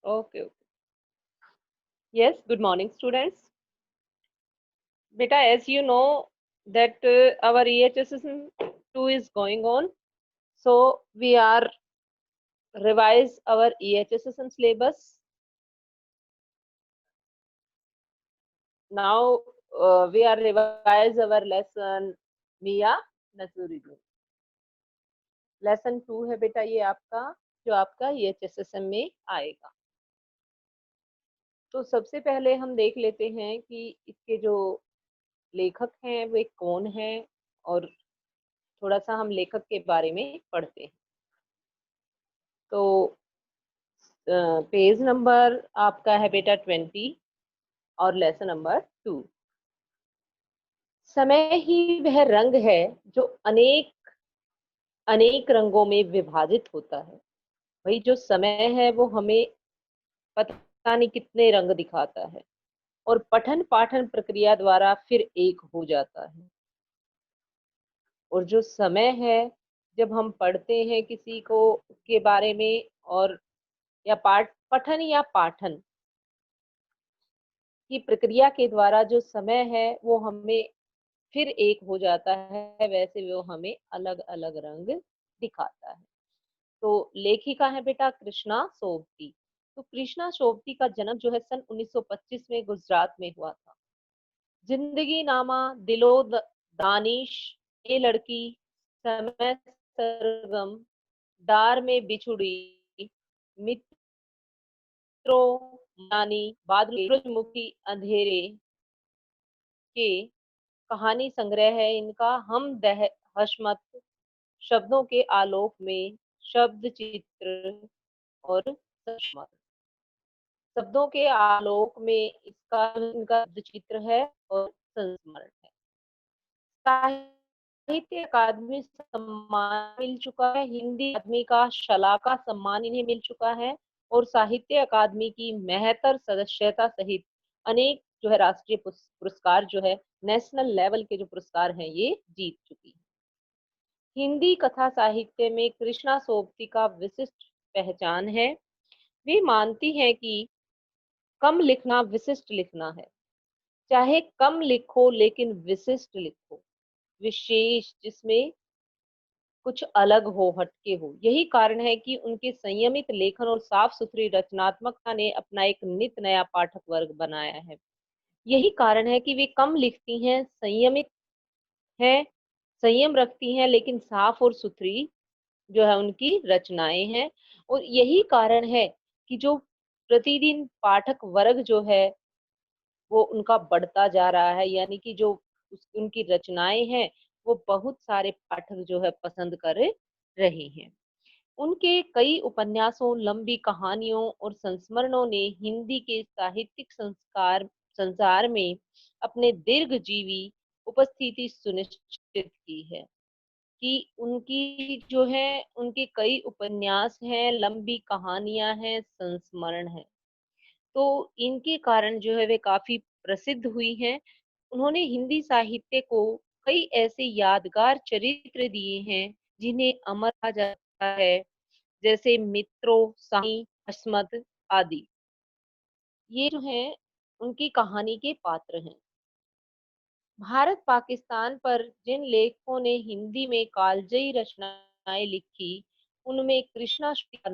Okay, okay. Yes, good morning, students. Beta, as you know that our EHSS 2 is going on, so we are revise our EHSS syllabus. Now we are revise our lesson Mia Nazuri. Lesson 2 है बेटा ये आपका, जो आपका EHSSM में आएगा। तो सबसे पहले हम देख लेते हैं कि इसके जो लेखक हैं वे कौन हैं, और थोड़ा सा हम लेखक के बारे में पढ़ते हैं। तो पेज नंबर आपका है बेटा 20 और लेसन नंबर 2। समय ही वह रंग है जो अनेक अनेक रंगों में विभाजित होता है। वही जो समय है वो हमें पता नहीं कितने रंग दिखाता है और पठन पाठन प्रक्रिया द्वारा फिर एक हो जाता है। और जो समय है जब हम पढ़ते हैं किसी को के बारे में, और या पठन या पाठन की प्रक्रिया के द्वारा जो समय है वो हमें फिर एक हो जाता है, वैसे वो हमें अलग अलग रंग दिखाता है। तो लेखिका है बेटा कृष्णा सोबती। तो कृष्णा सोबती का जन्म जो है सन 1925 में गुजरात में हुआ था। जिंदगी नामा, दिलो दानिश, ये लड़की, समय सरगम, डार में बिछुड़ी, मित्रों, नानी, बादल, सूरजमुखी, अंधेरे के कहानी संग्रह है इनका। हम दह हशमत, शब्दों के आलोक में, शब्द चित्र और हशमत। शब्दों के आलोक में इसका इनका चित्र है और संस्मरण है। साहित्य अकादमी सम्मान मिल चुका है, हिंदी अकादमी का शलाका सम्मान इन्हें मिल चुका है, और साहित्य अकादमी की महत्तर सदस्यता सहित अनेक जो है राष्ट्रीय पुरस्कार जो है नेशनल लेवल के जो पुरस्कार हैं ये जीत चुकी है। हिंदी कथा साहित्य में कृष्णा सोबती का विशिष्ट पहचान है। वे मानती हैं कि कम लिखना विशिष्ट लिखना है। चाहे कम लिखो लेकिन विशिष्ट लिखो, विशेष, जिसमें कुछ अलग हो, हटके हो। यही कारण है कि उनके संयमित लेखन और साफ सुथरी रचनात्मकता ने अपना एक नित नया पाठक वर्ग बनाया है। यही कारण है कि वे कम लिखती हैं, संयमित हैं, संयम रखती हैं, लेकिन साफ और सुथरी जो है उनकी रचनाएं हैं। और यही कारण है कि जो प्रतिदिन पाठक वर्ग जो है वो उनका बढ़ता जा रहा है, यानी कि जो उनकी रचनाएं हैं वो बहुत सारे पाठक जो है पसंद कर रहे हैं। उनके कई उपन्यासों, लंबी कहानियों और संस्मरणों ने हिंदी के साहित्यिक संसार में अपने दीर्घजीवी उपस्थिति सुनिश्चित की है। कि उनकी जो है उनके कई उपन्यास हैं, लंबी कहानियां हैं, संस्मरण है, तो इनके कारण जो है वे काफी प्रसिद्ध हुई हैं। उन्होंने हिंदी साहित्य को कई ऐसे यादगार चरित्र दिए हैं जिन्हें अमर कहा जाता है, जैसे मित्रों, साई, अस्मद आदि। ये जो है उनकी कहानी के पात्र हैं। भारत पाकिस्तान पर जिन लेखकों ने हिंदी में कालजयी रचनाएं लिखी, उनमें कृष्णा श्री का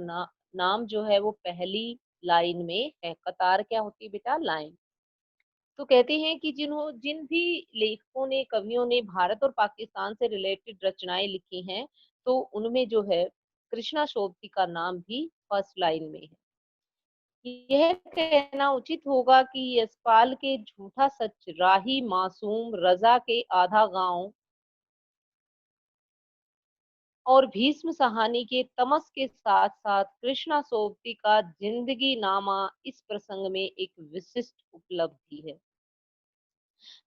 नाम जो है वो पहली लाइन में है। कतार क्या होती है बेटा? लाइन। तो कहते हैं कि जिन भी लेखकों ने, कवियों ने भारत और पाकिस्तान से रिलेटेड रचनाएं लिखी हैं, तो उनमें जो है कृष्णा शोभती का नाम भी फर्स्ट लाइन में है। यह कहना उचित होगा कि यशपाल के झूठा सच, राही मासूम, रजा के आधा गांव और भीष्म सहानी के तमस के साथ साथ कृष्णा सोबती का जिंदगी नामा इस प्रसंग में एक विशिष्ट उपलब्धि है।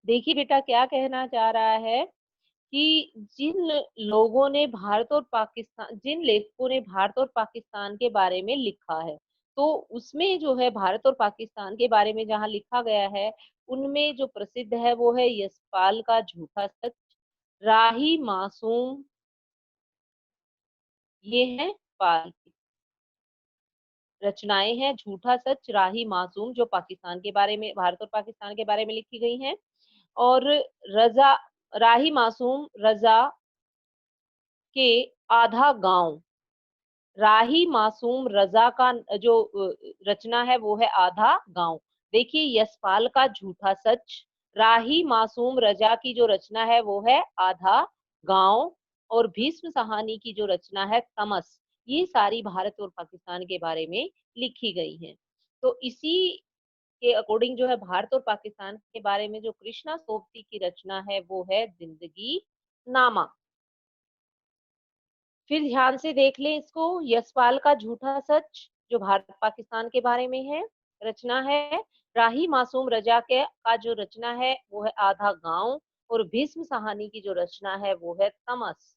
देखिए बेटा क्या कहना चाह रहा है कि जिन लेखकों ने भारत और पाकिस्तान के बारे में लिखा है, तो उसमें जो है भारत और पाकिस्तान के बारे में जहाँ लिखा गया है, उनमें जो प्रसिद्ध है वो है यशपाल का झूठा सच, राही मासूम, ये है पाल। रचनाएँ हैं झूठा सच, राही मासूम जो पाकिस्तान के बारे में भारत और पाकिस्तान के बारे में लिखी गई हैं और रज़ा राही मासूम रज़ा के आधा गाँव राही मासूम रज़ा का जो रचना है वो है आधा गाँव। देखिए यशपाल का झूठा सच, राही मासूम रज़ा की जो रचना है वो है आधा गाँव और भीष्म साहनी की जो रचना है तमस, ये सारी भारत और पाकिस्तान के बारे में लिखी गई हैं। तो इसी के अकॉर्डिंग जो है भारत और पाकिस्तान के बारे में जो कृष्णा सोबती की रचना है वो है ज़िंदगी नामा। फिर ध्यान से देख लें इसको यशपाल का झूठा सच जो भारत पाकिस्तान के बारे में है रचना है राही मासूम रजा के का जो रचना है वो है आधा गांव और भीष्म साहनी की जो रचना है वो है तमस।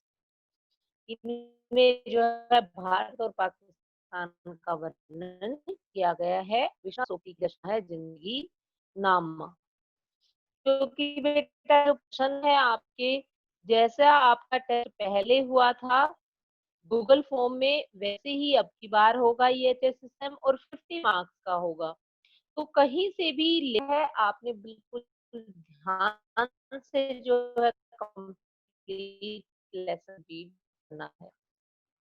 इनमें जो है भारत और पाकिस्तान का वर्णन किया गया है विश्व सोफी की रचना है जिंदगी नामा। क्योंकि बेटा जो प्रश्न है आपके जैसा आपका टेस्ट पहले हुआ था गूगल फॉर्म में वैसे ही अब की बार होगा ये टेस्ट सिस्टम और 50 मार्क्स का होगा। तो कहीं से भी लिया है आपने बिल्कुल ध्यान से जो है कंप्लीट लेसन रीड करना है।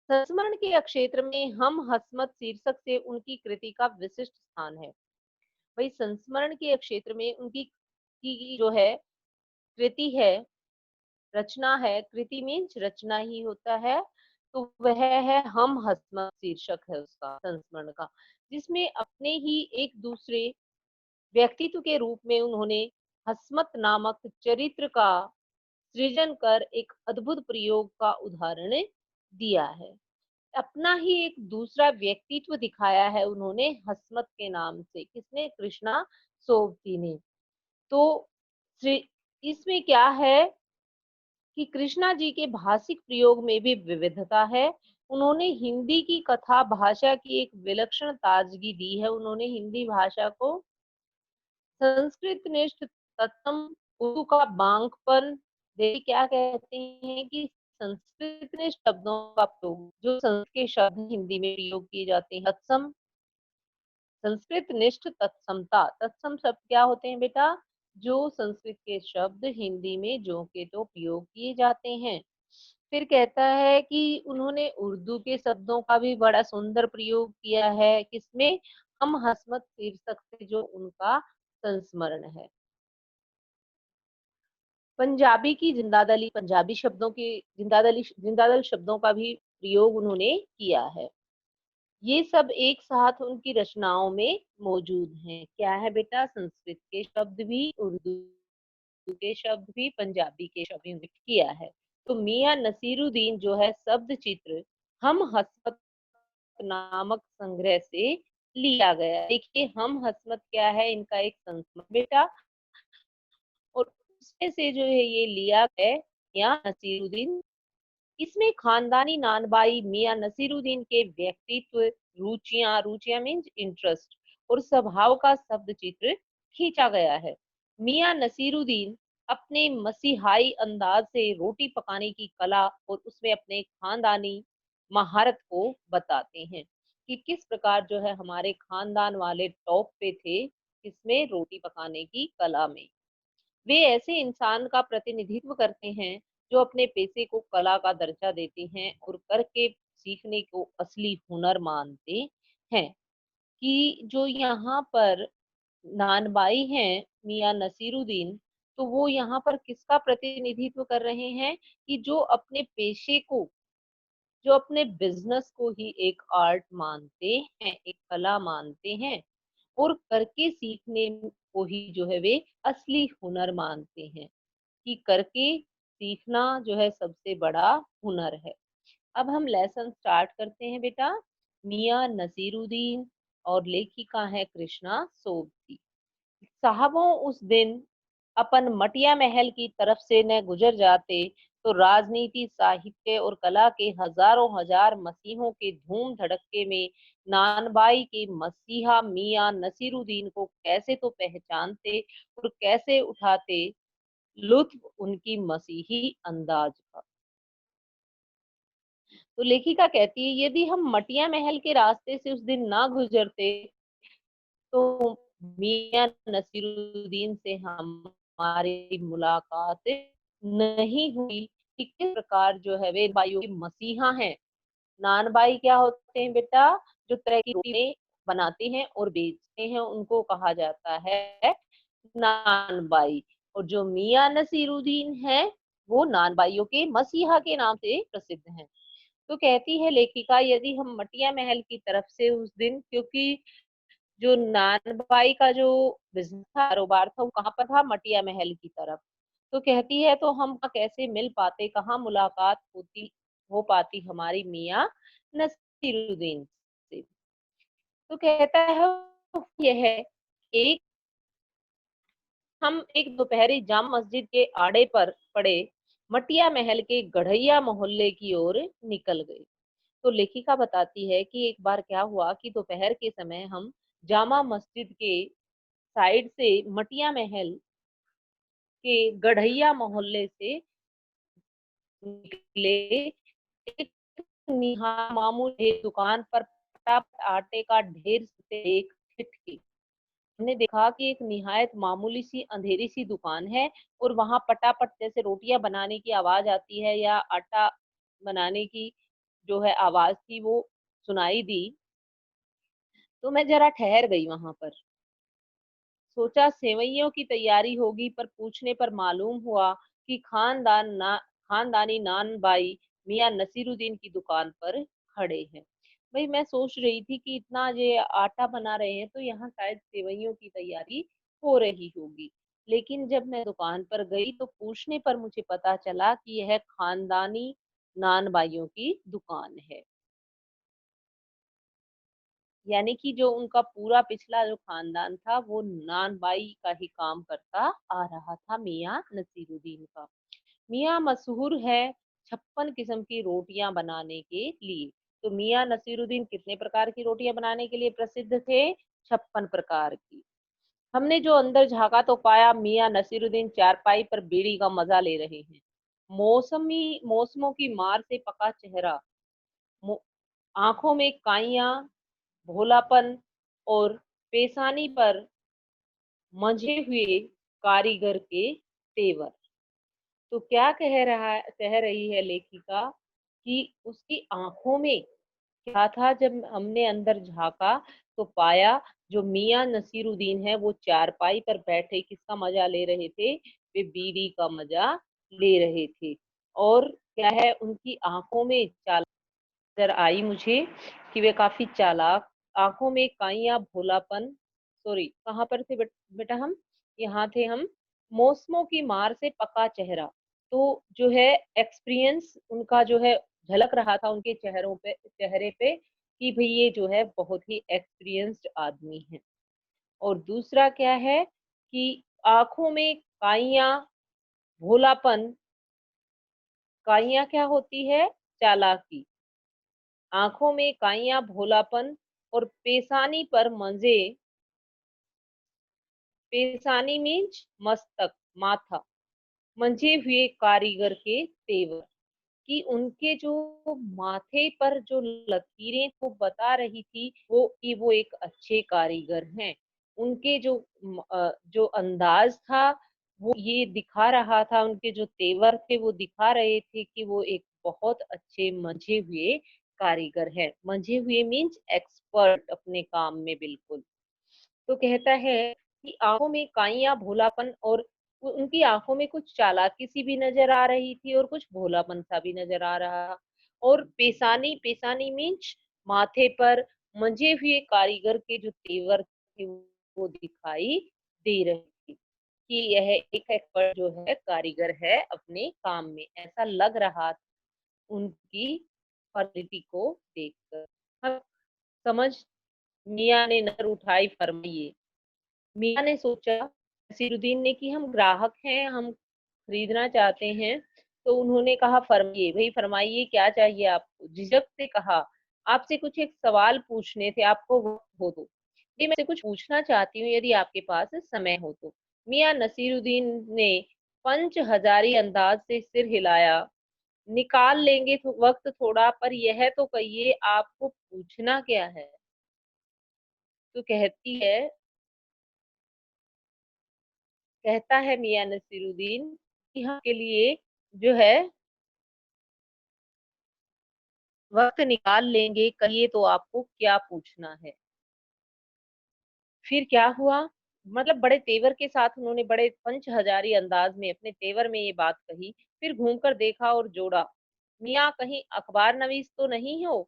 संस्मरण के क्षेत्र में हम हसमत शीर्षक से उनकी कृति का विशिष्ट स्थान है। भाई संस्मरण के क्षेत्र में उनकी की जो है कृति है रचना है कृति मीन्स रचना ही होता है तो वह है हम हसमत शीर्षक है उसका संस्मरण का जिसमें अपने ही एक दूसरे व्यक्तित्व के रूप में उन्होंने हसमत नामक चरित्र का सृजन कर एक अद्भुत प्रयोग का उदाहरण दिया है। अपना ही एक दूसरा व्यक्तित्व दिखाया है उन्होंने हसमत के नाम से किसने कृष्णा सोबती ने। तो इसमें क्या है कि कृष्णा जी के भाषिक प्रयोग में भी विविधता है। उन्होंने हिंदी की कथा भाषा की एक विलक्षण ताजगी दी है। उन्होंने हिंदी भाषा को संस्कृत निष्ठ तत्सम उर्दू का बांकपन देखिए क्या कहते हैं कि संस्कृत निष्ठ शब्दों का प्रयोग जो संस्कृत के शब्द हिंदी में प्रयोग किए जाते हैं तत्सम संस्कृत निष्ठ तत्समता तत्सम शब्द क्या होते हैं बेटा जो संस्कृत के शब्द हिंदी में जो के तो प्रयोग किए जाते हैं। फिर कहता है कि उन्होंने उर्दू के शब्दों का भी बड़ा सुंदर प्रयोग किया है किसमें हम हसमत शीर्षक से जो उनका संस्मरण है। पंजाबी की जिंदादली पंजाबी शब्दों के जिंदादल शब्दों का भी प्रयोग उन्होंने किया है। ये सब एक साथ उनकी रचनाओं में मौजूद हैं। क्या है बेटा संस्कृत के शब्द भी उर्दू के शब्द भी पंजाबी के शब्द भी किया है। तो मियां नसीरुद्दीन जो है शब्द चित्र हम हसमत नामक संग्रह से लिया गया। देखिए हम हसमत क्या है इनका एक संस्मरण बेटा और उसमें से जो है ये लिया है मियां नसीरुद्दीन। इसमें खानदानी नानबाई मियां नसीरुद्दीन के व्यक्तित्व रुचियां रुचियां मीन्स इंटरेस्ट और स्वभाव का शब्द चित्र खींचा गया है। मियां नसीरुद्दीन अपने मसीहाई अंदाज से रोटी पकाने की कला और उसमें अपने खानदानी महारत को बताते हैं कि किस प्रकार जो है हमारे खानदान वाले टॉप पे थे इसमें रोटी पकाने की कला में। वे ऐसे इंसान का प्रतिनिधित्व करते हैं जो अपने पेशे को कला का दर्जा देते हैं और करके सीखने को असली हुनर मानते हैं। कि जो यहाँ पर नानबाई हैं मियां नसीरुद्दीन तो वो यहाँ पर किसका प्रतिनिधित्व कर रहे हैं कि जो अपने बिजनेस को ही एक आर्ट मानते हैं एक कला मानते हैं और करके सीखने को ही जो है वे असली हुनर मानते हैं कि करके सीखना जो है सबसे बड़ा हुनर है। अब हम लेसन स्टार्ट करते हैं बेटा। मियां नसीरुद्दीन और लेखिका है कृष्णा सोबती। साहबों उस दिन अपन मटिया महल की तरफ से न गुजर जाते तो राजनीति साहित्य और कला के हजारों हजार मसीहों के धूम धड़क्के में नानबाई के मसीहा मियां नसीरुद्दीन को कैसे तो पहचानते और कैसे उठाते लुत्फ उनकी मसीही अंदाज का। तो लेखिका कहती है, यदि हम मटिया महल के रास्ते से उस दिन ना गुजरते तो मियाँ नसीरुद्दीन से हमारी मुलाकात नहीं हुई कि किस प्रकार जो है वे बाइयों के मसीहा हैं। नानबाई क्या होते हैं बेटा? जो तरह की रोटी बनाते हैं और बेचते हैं, उनको कहा जाता है नानबाई। और जो मियाँ नसीरुद्दीन है, वो नानबाइयों के मसीहा के नाम से प्रसिद्ध हैं। तो कहती है लेखिका, यदि हम मटिया महल की तरफ से उस दिन, क्योंकि जो नानबाई का जो बिजनेस था, कारोबार था, वो कहाँ पर था? मटिया महल की तरफ। तो कहती है, तो हम कैसे मिल पाते, कहाँ मुलाकात हो पाती हमारी मियाँ नसीरुद्दीन से। तो कहता है, यह एक हम एक दोपहरी जाम मस्जिद के आड़े पर पड़े मटिया महल के गढ़ैया मोहल्ले की ओर निकल गए। तो लेखिका बताती है कि एक बार क्या हुआ कि दोपहर के समय हम जामा मस्जिद के साइड से मटिया महल के गढ़ैया मोहल्ले से निकले। एक मामूली दुकान पर फटाफट आटे का ढेर से एक खिटकी। हमने देखा कि एक निहायत मामूली सी अंधेरी सी दुकान है और वहां पटापट जैसे रोटियां बनाने की आवाज आती है या आटा बनाने की जो है आवाज थी, वो सुनाई दी। तो मैं जरा ठहर गई वहां पर, सोचा सेवइयों की तैयारी होगी, पर पूछने पर मालूम हुआ कि खानदानी नान बाई मियाँ नसीरुद्दीन की दुकान पर खड़े हैं। भाई मैं सोच रही थी कि इतना ये आटा बना रहे हैं तो यहाँ शायद सेवइयों की तैयारी हो रही होगी। लेकिन जब मैं दुकान पर गई तो पूछने पर मुझे पता चला कि यह खानदानी नान बाइयों की दुकान है। यानी कि जो उनका पूरा पिछला जो खानदान था वो नानबाई का ही काम करता आ रहा था, मियाँ नसीरुद्दीन का। मियाँ मशहूर है 56 किस्म की रोटियां बनाने के लिए। तो मियाँ नसीरुद्दीन कितने प्रकार की रोटियां बनाने के लिए प्रसिद्ध थे? 56 प्रकार की। हमने जो अंदर झांका तो पाया मियाँ नसीरुद्दीन चारपाई पर बीड़ी का मजा ले रहे हैं। मौसमों की मार से पका चेहरा, मो- आंखों में काइयां, भोलापन और पेशानी पर मंझे हुए कारीगर के तेवर। तो क्या कह रही है लेखिका कि उसकी आंखों में क्या था? जब हमने अंदर झांका तो पाया जो मियाँ नसीरुद्दीन है वो चारपाई पर बैठे किसका मजा ले रहे थे? वे बीड़ी का मजा ले रहे थे। और क्या है, उनकी आंखों में नजर आई मुझे कि वे काफी चालाक, आंखों में काइयां, भोलापन। सॉरी, कहाँ पर थे बेटा हम? यहाँ थे हम। मौसमों की मार से पका चेहरा। तो जो है एक्सपीरियंस उनका जो है झलक रहा था उनके चेहरे पे कि भाई ये जो है बहुत ही एक्सपीरियंस्ड आदमी है। और दूसरा क्या है कि आंखों में काइयां, भोलापन। काइयां क्या होती है? चालाकी। आंखों में काइयां, भोलापन और पेशानी पर मंजे। पेशानी मीन्स मस्तक, माथा। मंझे हुए कारीगर के तेवर। कि उनके जो माथे पर जो लकीरें वो बता रही थी वो कि वो एक अच्छे कारीगर हैं। उनके जो अंदाज था वो ये दिखा रहा था, उनके जो तेवर थे वो दिखा रहे थे कि वो एक बहुत अच्छे मंझे हुए कारीगर हैं। मंझे हुए मीन्स एक्सपर्ट अपने काम में, बिल्कुल। तो कहता है कि आंखों में काइयां, भोलापन और उनकी आंखों में कुछ चालाकी सी भी नजर आ रही थी और कुछ भोलापन सा भी नजर आ रहा। और पेशानी, पेशानी मीन्स माथे पर मंजे हुए कारीगर के जो तेवर थे वो दिखाई दे रहे थे कि यह एक एक्सपर्ट जो है कारीगर है अपने काम में, ऐसा लग रहा था उनकी क्वालिटी को देखकर। हम समझ मियाँ ने नजर उठाई, फरमाइए। मियाँ ने सोचा, नसीरुद्दीन ने, कि हम ग्राहक हैं, हम खरीदना चाहते हैं। तो उन्होंने कहा, फरमाइए भाई, फरमाइए क्या चाहिए आपको? झिझक से कहा, आपसे कुछ एक सवाल पूछने थे, आपको वक्त हो तो? जी मैं आपसे कुछ पूछना चाहती हूँ, यदि आपके पास समय हो तो। मियाँ नसीरुद्दीन ने पंच हजारी अंदाज से सिर हिलाया। निकाल लेंगे वक़्त थोड़ा, पर यह तो कहिए आपको पूछना क्या है? तो कहता है मियाँ नसीरुद्दीन कि हम के लिए जो है वक़्त निकाल लेंगे, कहिए तो आपको क्या पूछना है? फिर क्या हुआ? मतलब बड़े तेवर के साथ उन्होंने बड़े पंच-हज़ारी अंदाज़ में अपने तेवर में ये बात कही, फिर घूमकर देखा और जोड़ा, "मियाँ कहीं अख़बार-नवीस तो नहीं हो?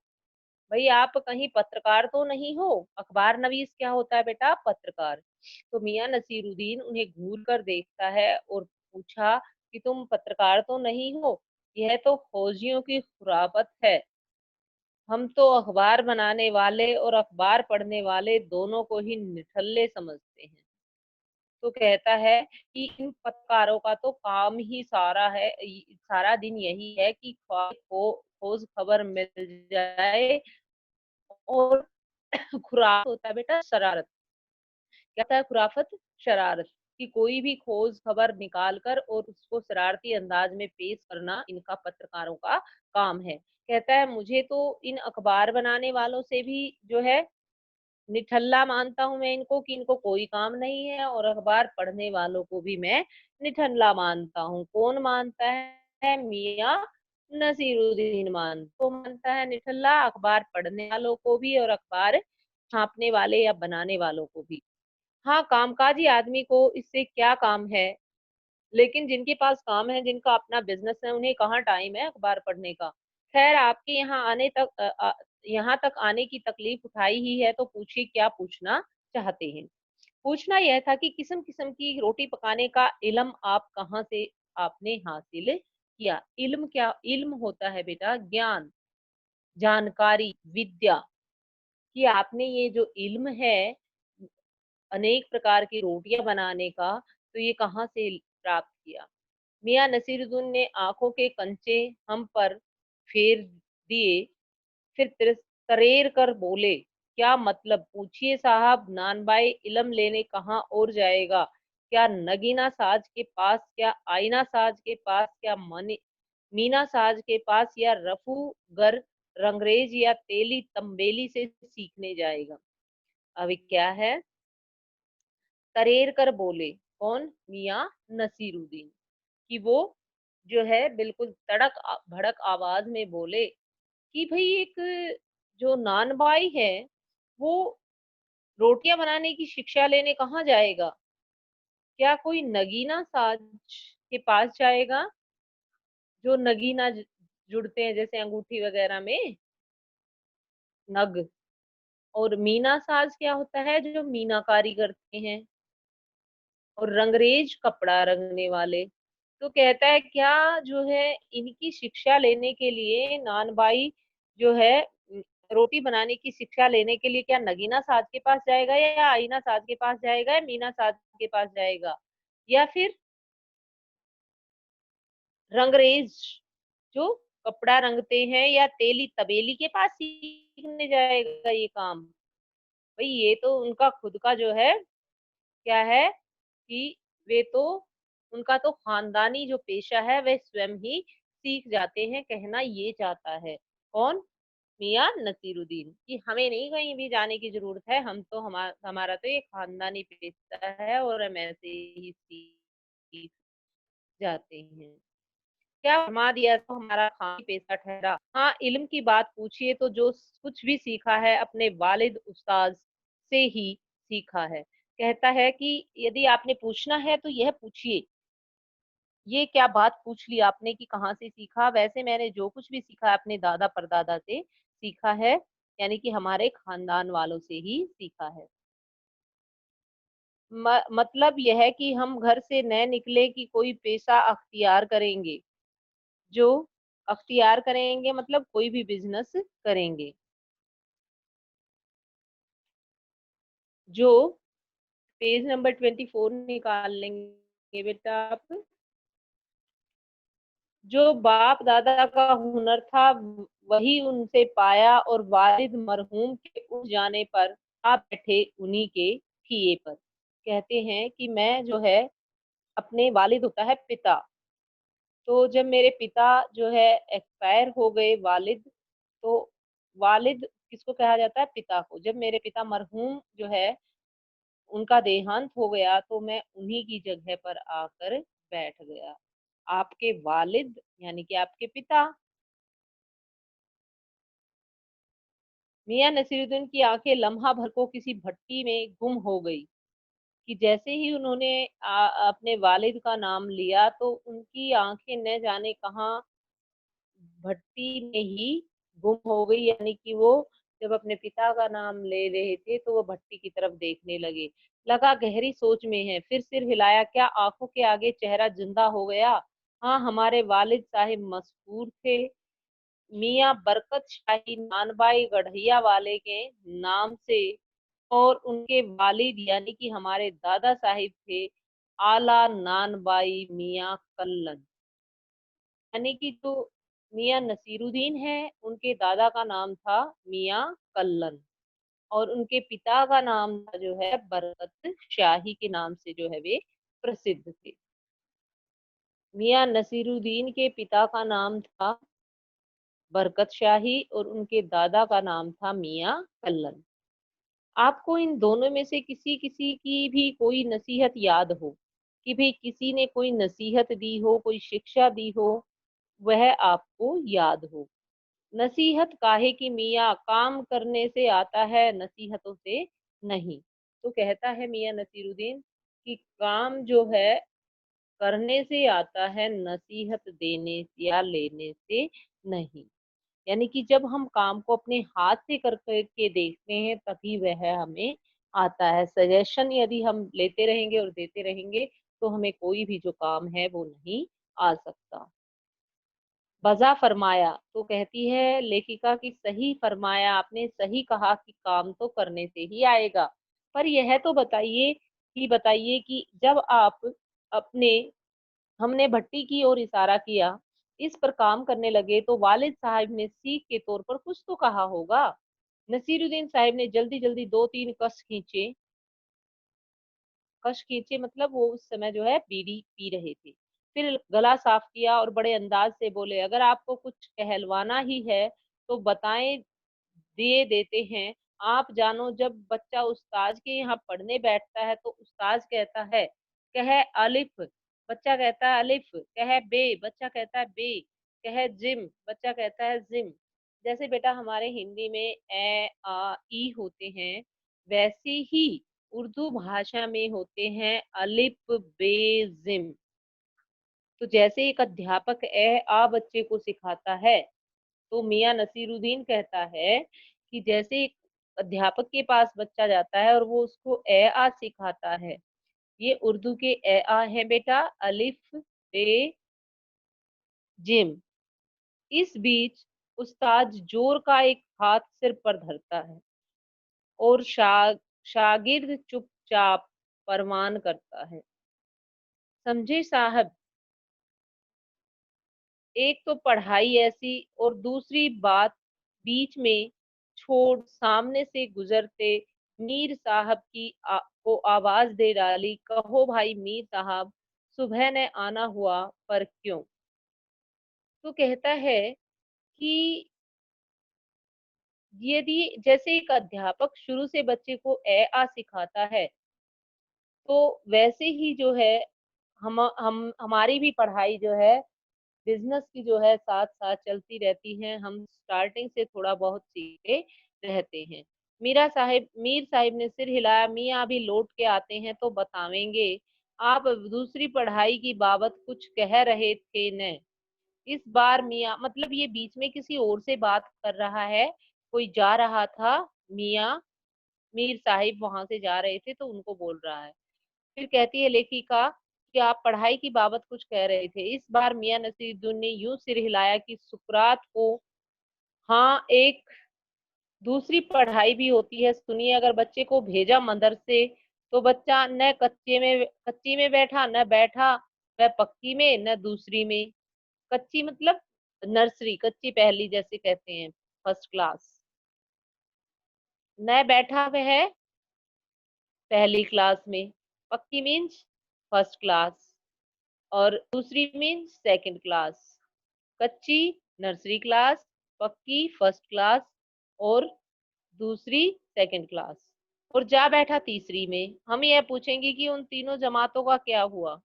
भई आप कहीं पत्रकार तो नहीं हो? अख़बार-नवीस क्या होता है बेटा? पत्रकार।" तो मियाँ नसीरुद्दीन उन्हें घूर कर देखता है और पूछा कि तुम पत्रकार तो नहीं हो? यह तो फौजियों की खुरापत है। हम तो अखबार बनाने वाले और अखबार पढ़ने वाले दोनों को ही निठल्ले समझते हैं। तो कहता है कि इन पत्रकारों का तो काम ही सारा है सारा दिन यही है कि खोज खबर मिल जाए और खुराफत होता है बेटा शरारत। क्या होता है खुराफत? शरारत कि कोई भी खोज खबर निकाल कर और उसको शरारती अंदाज में पेश करना इनका पत्रकारों का काम है। कहता है मुझे तो इन अखबार बनाने वालों से भी जो है निठल्ला मानता हूँ मैं इनको कि इनको कोई काम नहीं है और अखबार पढ़ने वालों को भी मैं निठल्ला मानता हूँ। कौन मानता है? मियाँ नसीरुद्दीन मानता है निठल्ला अखबार पढ़ने वालों को भी और अखबार छापने वाले या बनाने वालों को भी। हाँ, कामकाजी आदमी को इससे क्या काम है? लेकिन जिनके पास काम है, जिनका अपना बिज़नेस है, उन्हें कहाँ टाइम है अखबार पढ़ने का। ख़ैर आपके यहाँ तक आने की तकलीफ़ उठाई ही है, तो पूछिए क्या पूछना चाहते हैं? पूछना यह था कि किस्म-किस्म की रोटी पकाने का इल्म आप कहाँ से आपने हासिल किया? इल्म क्या? इल्म होता है बेटा ज्ञान, जानकारी, विद्या कि आपने ये जो इल्म है अनेक प्रकार की रोटियाँ बनाने का, तो ये कहाँ से प्राप्त किया? मियाँ नसीरुद्दीन ने आँखों के कंचे हम पर फेर दिए, फिर तरेर कर बोले, "क्या मतलब? पूछिए साहब, नानबाई इल्म लेने कहाँ और जाएगा? क्या नगीना साज के पास, क्या आईना साज के पास, क्या मनी मीना साज के पास या रफूगर रंगरेज या तेली तंबेली से सीखने जाएगा?" अभी क्या है? तरेर कर बोले, कौन? मियाँ नसीरुद्दीन, कि वो जो है बिल्कुल भड़क आवाज़ में बोले कि भई एक जो नानबाई है, वो रोटियाँ बनाने की शिक्षा लेने कहाँ जाएगा? क्या कोई नगीना साज के पास जाएगा? जो नगीना जुड़ते हैं जैसे अंगूठी वगैरह में, नग और मीना साज क्या होता है? जो मीनाकारी करते हैं। और रंगरेज कपड़ा रंगने वाले। तो कहता है क्या जो है इनकी शिक्षा लेने के लिए नानबाई जो है रोटी बनाने की शिक्षा लेने के लिए क्या नगीना साज के पास जाएगा या आईना साज के पास जाएगा या मीना साज के पास जाएगा? या फिर रंगरेज जो कपड़ा रंगते हैं या तेली तबेली के पास सीखने जाएगा ये काम? भई ये तो उनका खुद का जो है क्या है कि वे तो उनका तो खानदानी जो पेशा है वे स्वयं ही सीख जाते हैं, कहना ये चाहता है। कौन? मियाँ नसीरुद्दीन कि हमें नहीं कहीं भी जाने की ज़रूरत है, हम तो हमारा तो ये खानदानी पेशा है और हम ऐसे ही सीख जाते हैं। क्या फरमा दिया तो हमारा खानदानी पेशा ठहरा। हाँ, इल्म की बात पूछिए तो जो कुछ भी सीखा है अपने वालिद उस्ताद से ही सीखा है। कहता है कि यदि आपने पूछना है तो यह पूछिए। ये क्या बात पूछ ली आपने कि कहाँ से सीखा? वैसे मैंने जो कुछ भी सीखा अपने दादा-परदादा से सीखा है, यानी कि हमारे खानदान वालों से ही सीखा है। मतलब यह है कि हम घर से न निकले कि कोई पेशा अख्तियार करेंगे। जो अख्तियार करेंगे मतलब कोई भी बिज़नेस करेंगे। जो पेज नंबर 24 निकाल लेंगे बेटा आप। जो बाप दादा का हुनर था वही उनसे पाया और वालिद मरहूम के उठ जाने पर आप बैठे उन्हीं के किए पर। कहते हैं कि मैं जो है अपने वालिद होता है पिता, तो जब मेरे पिता जो है एक्सपायर हो गए वालिद, तो वालिद किसको कहा जाता है? पिता को। जब मेरे पिता मरहूम जो है उनका देहांत हो गया तो मैं उन्हीं की जगह पर आकर बैठ गया। आपके वालिद यानी कि आपके पिता। मियाँ नसीरुद्दीन की आंखें लम्हा भर को किसी भट्टी में गुम हो गई कि जैसे ही उन्होंने अपने वालिद का नाम लिया तो उनकी आंखें न जाने कहाँ भट्टी में ही गुम हो गई, यानी कि वो जब अपने पिता का नाम ले रहे थे तो वो भट्टी की तरफ देखने लगे। लगा गहरी सोच में है, फिर सिर हिलाया, क्या आंखों के आगे चेहरा जिंदा हो गया? हाँ, हमारे वालिद साहिब मशहूर थे, मियाँ बरकत शाही नानबाई गढ़िया वाले के नाम से, और उनके वालिद यानी कि हमारे दादा साहिब थे आला नानबाई मियाँ कल्लन। यानी कि जो मियाँ नसीरुद्दीन है उनके दादा का नाम था मियाँ कल्लन, और उनके पिता का नाम था जो है बरकत शाही के नाम से जो है वे प्रसिद्ध थे। मियाँ नसीरुद्दीन के पिता का नाम था बरकत शाही और उनके दादा का नाम था मियाँ कल्लन। आपको इन दोनों में से किसी किसी की भी कोई नसीहत याद हो कि भाई किसी ने कोई नसीहत दी हो, कोई शिक्षा दी हो, वह आपको याद हो? नसीहत काहे की मियाँ, काम करने से आता है नसीहतों से नहीं। तो कहता है मियाँ नसीरुद्दीन कि काम जो है करने से आता है, नसीहत देने या लेने से नहीं। यानी कि जब हम काम को अपने हाथ से कर के देखते हैं तभी वह हमें आता है। सजेशन यदि हम लेते रहेंगे और देते रहेंगे तो हमें कोई भी जो काम है वो नहीं आ सकता। बजा फरमाया, तो कहती है लेखिका कि सही फरमाया आपने, सही कहा कि काम तो करने से ही आएगा। पर यह तो बताइए कि जब आप अपने हमने भट्टी की ओर इशारा किया, इस पर काम करने लगे तो वालिद साहब ने सीख के तौर पर कुछ तो कहा होगा। नसीरुद्दीन साहब ने जल्दी जल्दी दो तीन कश खींचे मतलब वो उस समय जो है बीड़ी पी रहे थे। फिर गला साफ किया और बड़े अंदाज से बोले, अगर आपको कुछ कहलवाना ही है तो बताएं, दिए देते हैं। आप जानो, जब बच्चा उस्ताज के यहाँ पढ़ने बैठता है तो उस्ताज कहता है कह अलिफ, बच्चा कहता है अलिफ, कह बे, बच्चा कहता है बे, कह जिम, बच्चा कहता है जिम। जैसे बेटा हमारे हिंदी में ए आ ई होते हैं, वैसे ही उर्दू भाषा में होते हैं अलिफ बे जिम। तो जैसे एक अध्यापक ए आ बच्चे को सिखाता है, तो मियाँ नसीरुद्दीन कहता है कि जैसे एक अध्यापक के पास बच्चा जाता है और वो उसको ए आ सिखाता है, ये उर्दू के ए आ है बेटा, अलिफ बे जिम। इस बीच उस्ताद जोर का एक हाथ सिर पर धरता है और शागिर्द चुपचाप परवान करता है। समझे साहब, एक तो पढ़ाई ऐसी और दूसरी बात बीच में छोड़ सामने से गुजरते मीर साहब को आवाज दे डाली, कहो भाई मीर साहब, सुबह ने आना हुआ पर क्यों? तो कहता है कि यदि जैसे एक अध्यापक शुरू से बच्चे को ए आ सिखाता है, तो वैसे ही जो है हम हमारी भी पढ़ाई जो है बिजनेस की जो है साथ साथ चलती रहती है। हम स्टार्टिंग से थोड़ा बहुत सीखते रहते हैं। मीर साहिब ने सिर हिलाया, मियाँ अभी लौट के आते हैं तो बतावेंगे। आप दूसरी पढ़ाई की बाबत कुछ कह रहे थे न? इस बार मियाँ मतलब ये बीच में किसी और से बात कर रहा है, कोई जा रहा था, मियाँ मीर साहिब वहां से जा रहे थे तो उनको बोल रहा है। फिर कहती है लेखिका कि आप पढ़ाई की बाबत कुछ कह रहे थे। इस बार मियाँ नसीरुद्दीन ने यूं सिर हिलाया कि सुकरात को, हाँ एक दूसरी पढ़ाई भी होती है, सुनिए। अगर बच्चे को भेजा मदरसे तो बच्चा न कच्ची में बैठा, न बैठा वह पक्की में, न दूसरी में। कच्ची मतलब नर्सरी, कच्ची पहली जैसे कहते हैं, फर्स्ट क्लास। न बैठा वह पहली क्लास में, पक्की मीन्स फर्स्ट क्लास। और दूसरी मीन सेकंड क्लास, कच्ची नर्सरी क्लास, पक्की फर्स्ट क्लास और दूसरी सेकंड क्लास। और जा बैठा तीसरी में। हम यह पूछेंगे कि उन तीनों जमातों का क्या हुआ।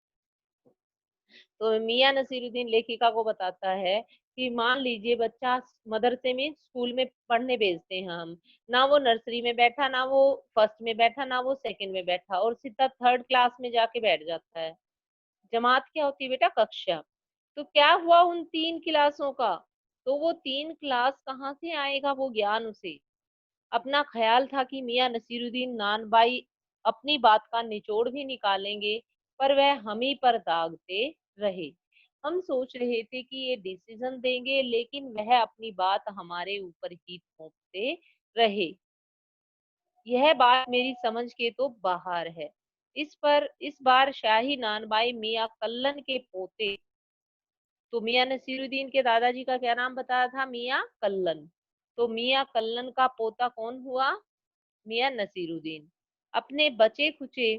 तो मियां नसीरुद्दीन लेखिका को बताता है कि मान लीजिए बच्चा मदरसे में स्कूल में पढ़ने भेजते हैं हम, ना वो नर्सरी में बैठा, ना वो फर्स्ट में बैठा, ना वो सेकंड में बैठा, और सीधा थर्ड क्लास में जाके बैठ जाता है। जमात क्या होती है बेटा? कक्षा। तो क्या हुआ उन तीन क्लासों का? तो वो तीन क्लास कहाँ से आएगा वो ज्ञान उसे? अपना ख्याल था कि मियां नसीरुद्दीन नानबाई अपनी बात का निचोड़ भी निकालेंगे, पर वह हम ही पर दागते रहे। हम सोच रहे थे कि ये डिसीजन देंगे, लेकिन वह अपनी बात हमारे ऊपर ही थोपते रहे। यह बात मेरी समझ के तो बाहर है। इस बार शाही नानबाई मियां कल्लन के पोते, तो मियां नसीरुद्दीन के दादाजी का क्या नाम बताया था? मियां कल्लन। तो मियां कल्लन का पोता कौन हुआ? मियां नसीरुद्दीन। अपने बचे खुचे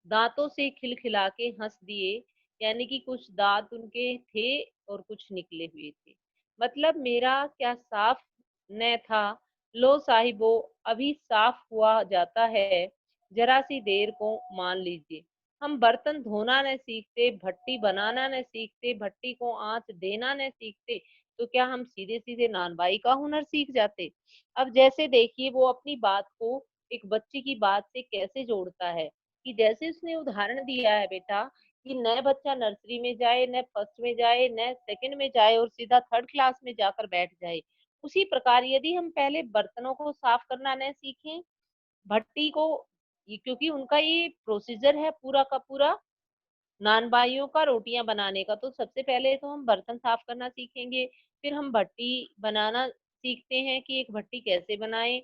दांतों से खिलखिला के हंस दिए, यानी कि कुछ दांत उनके थे और कुछ निकले हुए थे। मतलब मेरा क्या साफ न था? लो साहिबो, अभी साफ हुआ जाता है, जरा सी देर को मान लीजिए। हम बर्तन धोना न सीखते, भट्टी बनाना न सीखते, भट्टी को आंच देना न सीखते, तो क्या हम सीधे सीधे नानबाई का हुनर सीख जाते? अब जैसे देखिए वो अपनी बात को एक बच्चे की बात से कैसे जोड़ता है, कि जैसे उसने उदाहरण दिया है बेटा कि न बच्चा नर्सरी में जाए, न फर्स्ट में जाए, न सेकंड में जाए और सीधा थर्ड क्लास में जाकर बैठ जाए। उसी प्रकार यदि हम पहले बर्तनों को साफ करना न सीखें, भट्टी को, क्योंकि उनका ये प्रोसीजर है पूरा का पूरा नानबाइयों का रोटियां बनाने का, तो सबसे पहले तो हम बर्तन साफ करना सीखेंगे, फिर हम भट्टी बनाना सीखते हैं कि एक भट्टी कैसे बनाएं,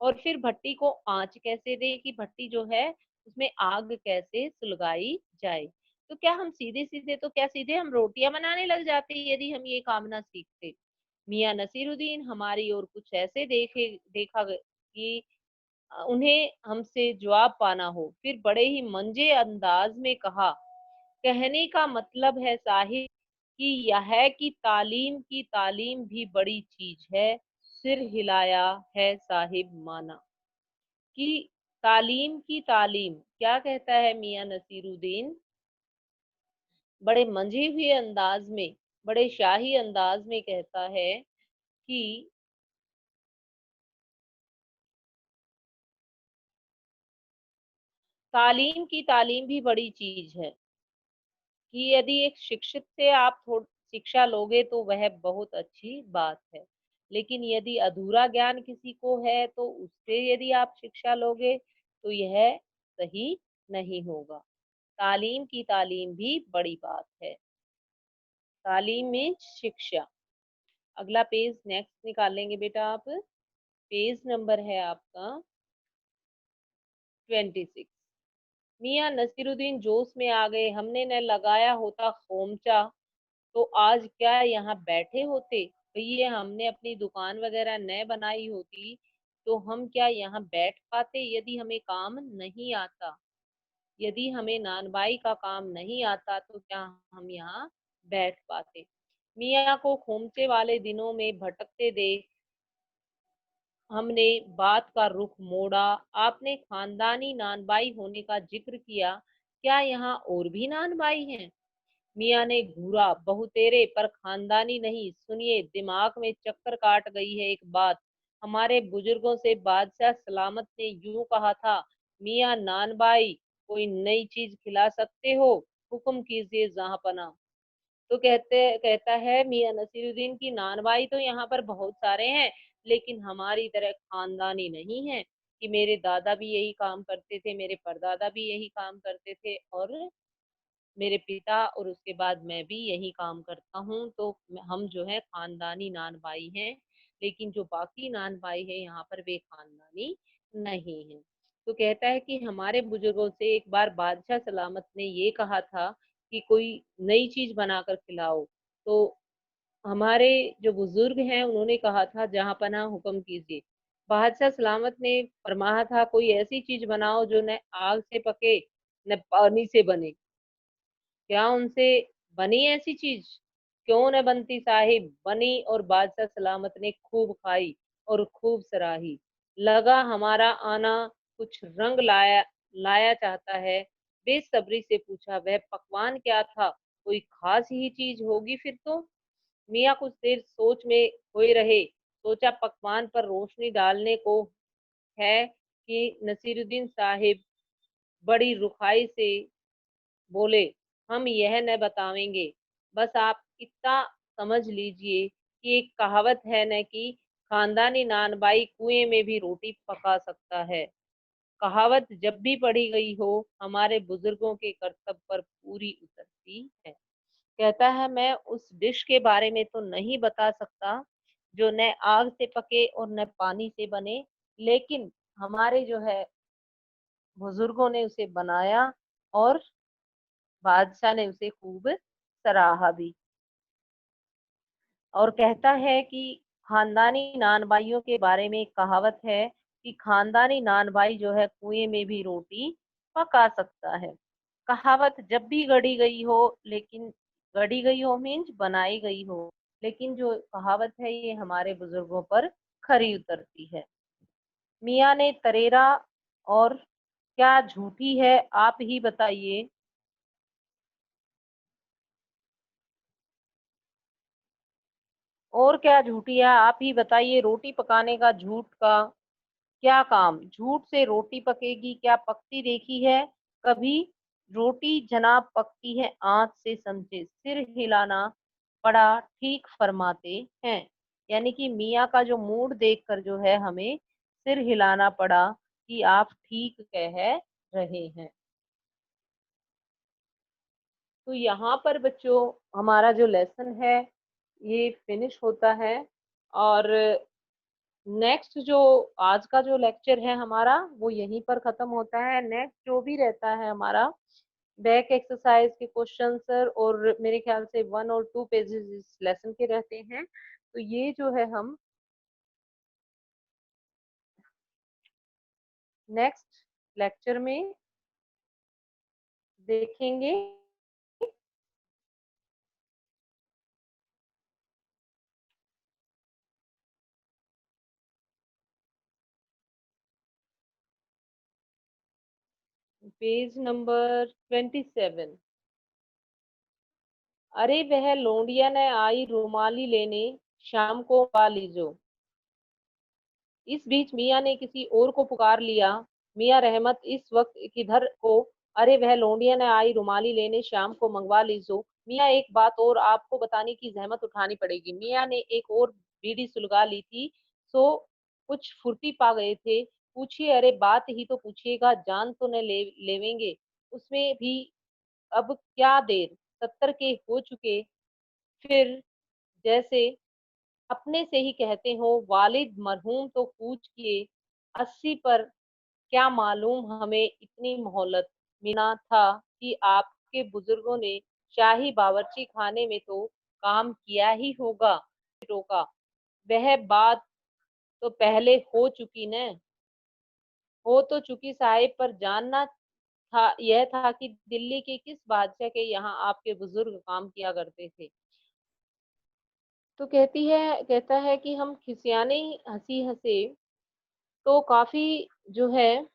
और फिर भट्टी को आंच कैसे दे कि भट्टी जो है उसमें आग कैसे सुलगाई जाए। तो क्या हम सीधे सीधे, तो क्या सीधे हम रोटियां बनाने लग जाते यदि हम ये काम ना सीखते? मियां नसीरुद्दीन हमारी ओर कुछ ऐसे देखा कि उन्हें हमसे जवाब पाना हो, फिर बड़े ही मंजे अंदाज में कहा, कहने का मतलब है साहिब कि यह है कि तालीम की तालीम भी बड़ी चीज है। सिर हिलाया है साहिब माना। कि तालीम की तालीम क्या कहता है मियां नसीरुद्दीन? बड़े मंझे हुए अंदाज में, बड़े शाही अंदाज में कहता है कि तालीम की तालीम भी बड़ी चीज है, कि यदि एक शिक्षित से आप थोड़ी शिक्षा लोगे तो वह बहुत अच्छी बात है, लेकिन यदि अधूरा ज्ञान किसी को है तो उससे यदि आप शिक्षा लोगे तो यह सही नहीं होगा। तालीम की तालीम भी बड़ी बात है। तालीम में शिक्षा। अगला पेज नेक्स्ट निकालेंगे बेटा आप। पेज नंबर है आपका 26। मियां नसीरुद्दीन जोश में आ गए। हमने न लगाया होता खोमचा तो आज क्या यहाँ बैठे होते? भैया हमने अपनी दुकान वगैरह न बनाई होती तो हम क्या यहाँ बैठ पाते? यदि हमें काम नहीं आता, यदि हमें नानबाई का काम नहीं आता तो क्या हम यहाँ बैठ पाते? मियाँ को खोमचे वाले दिनों में भटकते देख हमने बात का रुख मोड़ा। आपने खानदानी नानबाई होने का जिक्र किया, क्या यहाँ और भी नानबाई हैं? मियाँ ने घूरा, बहुतेरे पर खानदानी नहीं। सुनिए, दिमाग में चक्कर काट गई है एक बात। हमारे बुजुर्गों से बादशाह सलामत ने यूं कहा था, मियाँ नानबाई कोई नई चीज खिला सकते हो? हुक्म कीजिए जहाँपना। तो कहता है मियां नसीरुद्दीन की नानबाई तो यहाँ पर बहुत सारे हैं, लेकिन हमारी तरह खानदानी नहीं है, कि मेरे दादा भी यही काम करते थे, मेरे परदादा भी यही काम करते थे, और मेरे पिता, और उसके बाद मैं भी यही काम करता हूँ। तो हम जो है खानदानी नानबाई हैं, लेकिन जो बाकी नानबाई है यहाँ पर वे खानदानी नहीं है। तो कहता है कि हमारे बुजुर्गों से एक बार बादशाह सलामत ने ये कहा था कि कोई नई चीज बनाकर खिलाओ। तो हमारे जो बुजुर्ग हैं उन्होंने कहा था जहाँ पनाह हुक्म कीजिए। बादशाह सलामत ने फरमाया था कोई ऐसी चीज बनाओ जो न आग से पके न पानी से बने। क्या उनसे बनी ऐसी चीज? क्यों न बनती साहिब, बनी और बादशाह सलामत ने खूब खाई और खूब सराही। लगा हमारा आना कुछ रंग लाया लाया चाहता है। बेसब्री से पूछा, वह पकवान क्या था? कोई खास ही चीज होगी फिर तो। मियाँ कुछ देर सोच में खोए रहे। सोचा पकवान पर रोशनी डालने को है कि नसीरुद्दीन साहिब बड़ी रुखाई से बोले, हम यह न बतावेंगे, बस आप इतना समझ लीजिए कि एक कहावत है न कि खानदानी नानबाई कुएं में भी रोटी पका सकता है। कहावत जब भी पढ़ी गई हो हमारे बुजुर्गों के कर्तव्य पर पूरी उतरती है। कहता है, मैं उस डिश के बारे में तो नहीं बता सकता जो न आग से पके और न पानी से बने, लेकिन हमारे जो है बुजुर्गों ने उसे बनाया और बादशाह ने उसे खूब सराहा भी। और कहता है कि खानदानी नानबाइयों के बारे में एक कहावत है कि खानदानी नानबाई जो है कुएं में भी रोटी पका सकता है। कहावत जब भी गढ़ी गई हो मीन्स बनाई गई हो, लेकिन जो कहावत है ये हमारे बुजुर्गों पर खरी उतरती है। मियाँ ने तरेरा, और क्या झूठी है आप ही बताइए। और क्या झूठी है आप ही बताइए, रोटी पकाने का झूठ का क्या काम? झूठ से रोटी पकेगी, क्या पकती देखी है कभी? रोटी जनाब पकती है आंच से समझे, सिर हिलाना पड़ा ठीक फरमाते हैं। यानी कि मियाँ का जो मूड देखकर जो है हमें सिर हिलाना पड़ा कि आप ठीक कह रहे हैं। तो यहाँ पर बच्चों हमारा जो लेसन है ये फिनिश होता है। और नेक्स्ट जो आज का जो लेक्चर है हमारा वो यहीं पर खत्म होता है। नेक्स्ट जो भी रहता है हमारा बैक एक्सरसाइज के क्वेश्चन सर, और मेरे ख्याल से 1 और 2 पेजेस इस लेसन के रहते हैं। तो ये जो है हम नेक्स्ट लेक्चर में देखेंगे। Page number 27। अरे वह लोंडिया न आई रुमाली लेने, शाम को पा लीजो। इस बीच मियाँ ने किसी और को पुकार लिया। मियाँ रहमत इस वक्त किधर को? अरे वह लोंडिया न आई रुमाली लेने, शाम को मंगवा लीजो। मियाँ एक बात और आपको बताने की जहमत उठानी पड़ेगी। मियाँ ने एक और बीड़ी सुलगा ली थी, सो कुछ फुर्ती पा गए थे। पूछिए, अरे बात ही तो पूछिएगा, जान तो न लेवेंगे उसमें भी। अब क्या देर, 70 के हो चुके फिर, जैसे अपने से ही कहते हो। वालिद मरहूम तो कूच किए 80 पर, क्या मालूम हमें इतनी मोहलत। मिला था कि आपके बुजुर्गों ने शाही बावर्ची खाने में तो काम किया ही होगा। टोका, वह बात तो पहले हो चुकी न। हो तो चुकी साहिब, पर जानना था यह था कि दिल्ली के किस बादशाह के यहाँ आपके बुजुर्ग काम किया करते थे। तो कहता है कि हम खिसियाने हंसी हंसे तो काफी जो है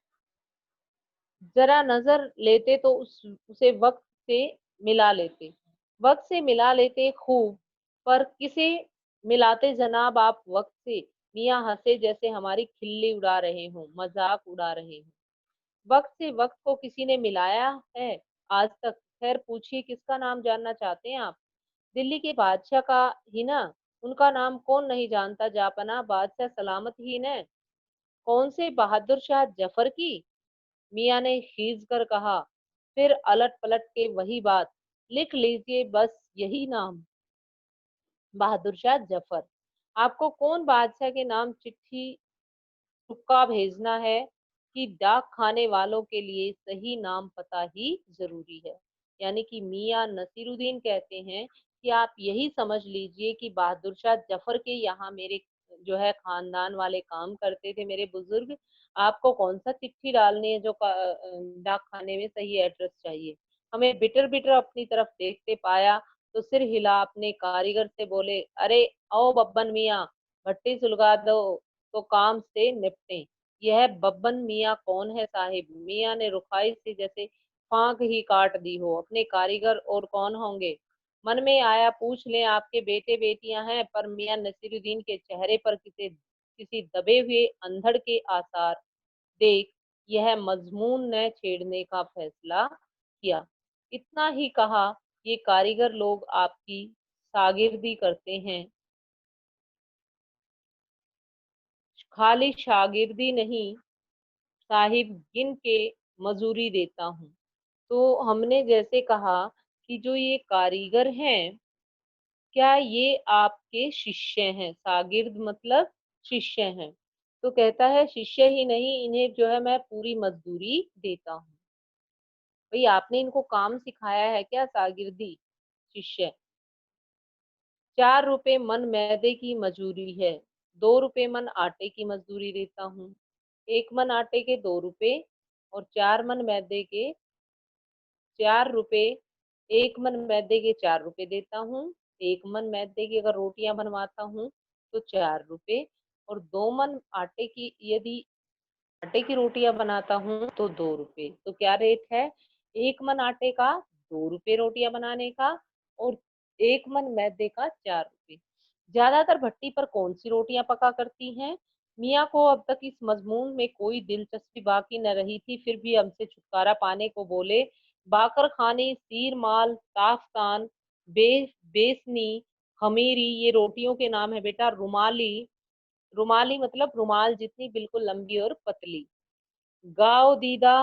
जरा नजर लेते तो उसे वक्त से मिला लेते। वक्त से मिला लेते खूब, पर किसे मिलाते जनाब आप वक्त से? मियाँ हंसे जैसे हमारी खिल्ली उड़ा रहे हों, मजाक उड़ा रहे हों। वक्त से वक्त को किसी ने मिलाया है आज तक? खैर पूछिए, किसका नाम जानना चाहते हैं आप? दिल्ली के बादशाह का ही ना। उनका नाम कौन नहीं जानता जापना, बादशाह सलामत ही ने। कौन से बहादुर शाह जफर की? मियाँ ने खींच कर कहा। फिर अलट पलट के वही बात, लिख लीजिए बस यही नाम, बहादुर शाह जफर। आपको कौन बादशाह के नाम चिट्ठी तुक्का भेजना है कि डाक खाने वालों के लिए सही नाम पता ही जरूरी है। यानी कि मियाँ नसीरुद्दीन कहते हैं कि आप यही समझ लीजिए कि बहादुर शाह जफर के यहाँ मेरे जो है खानदान वाले काम करते थे, मेरे बुजुर्ग। आपको कौन सा चिट्ठी डालनी है, जो डाक खाने में सही एड्रेस चाहिए। हमें बिटर-बिटर अपनी तरफ देखते पाया, तो सिर हिला अपने कारीगर से बोले, "अरे! आओ बब्बन मियाँ, भट्ठी सुलगा दो, तो काम से निपटें।" यह बब्बन मियाँ कौन है साहिब? मियाँ ने रुखाई से जैसे फाँक ही काट दी हो, अपने कारीगर और कौन होंगे? मन में आया पूछ लें आपके बेटे-बेटियाँ हैं, पर मियाँ नसीरुद्दीन के चेहरे पर किसी दबे हुए अंधड़ के आसार देख यह मज़मून न छेड़ने का फैसला किया। इतना ही कहा, ये कारीगर लोग आपकी शागिर्दी करते हैं, खाली शागिर्दी नहीं साहिब गिन के मजूरी देता हूँ। तो हमने जैसे कहा कि जो ये कारीगर हैं, क्या ये आपके शिष्य हैं? शागिर्द मतलब शिष्य हैं। तो कहता है शिष्य ही नहीं, इन्हें जो है मैं पूरी मज़दूरी देता हूँ। भई आपने इनको काम सिखाया है क्या शागिर्दी? शिष्य 4 रुपए मन मैदे की मजूरी है, 2 रुपए मन आटे की मज़दूरी देता हूँ। 1 मन आटे के 2 रुपए और 4 मन मैदे के 4 रुपए, 1 मन मैदे के 4 रुपए देता हूँ, 1 मन मैदे की अगर रोटियाँ बनवाता हूँ, तो 4 रुपए और 2 मन आटे की यदि आटे की रोटियाँ बनाता हूँ, तो 2 रुपए। तो क्या रेट है? 1 मन आटे का 2 रुपए रोटियाँ बनाने का और 1 मन मैदे का 4 रुपए। ज़्यादातर भट्टी पर कौन-सी रोटियाँ पका करती हैं? मियाँ को अब तक इस मज़मून में कोई दिलचस्पी बाकी न रही थी, फिर भी हमसे छुटकारा पाने को बोले, बाकरखानी, सीर-माल, ताफ़तान, बेसनी, खमीरी ये रोटियों के नाम है बेटा। रुमाली, रुमाली मतलब रुमाल जितनी बिल्कुल लंबी और पतली। गाओ दीदा,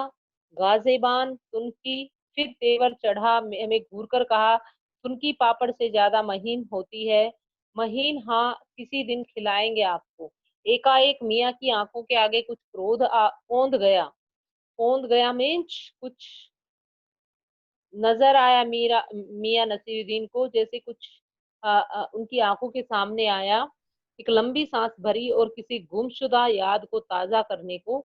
गाज़ेबान, तुनकी, फिर तेवर चढ़ा हमें घूर कर कहा, तुनकी पापड़ से ज़्यादा महीन होती है। महीन हाँ, किसी दिन खिलाएँगे आपको। एकाएक मियाँ की आँखों के आगे कुछ क्रोध औंध गया। औंध गया मीन्स कुछ नज़र आया मियाँ नसीरुद्दीन को जैसे कुछ उनकी आँखों के सामने आया। एक लंबी साँस भरी और किसी गुमशुदा याद को ताज़ा करने को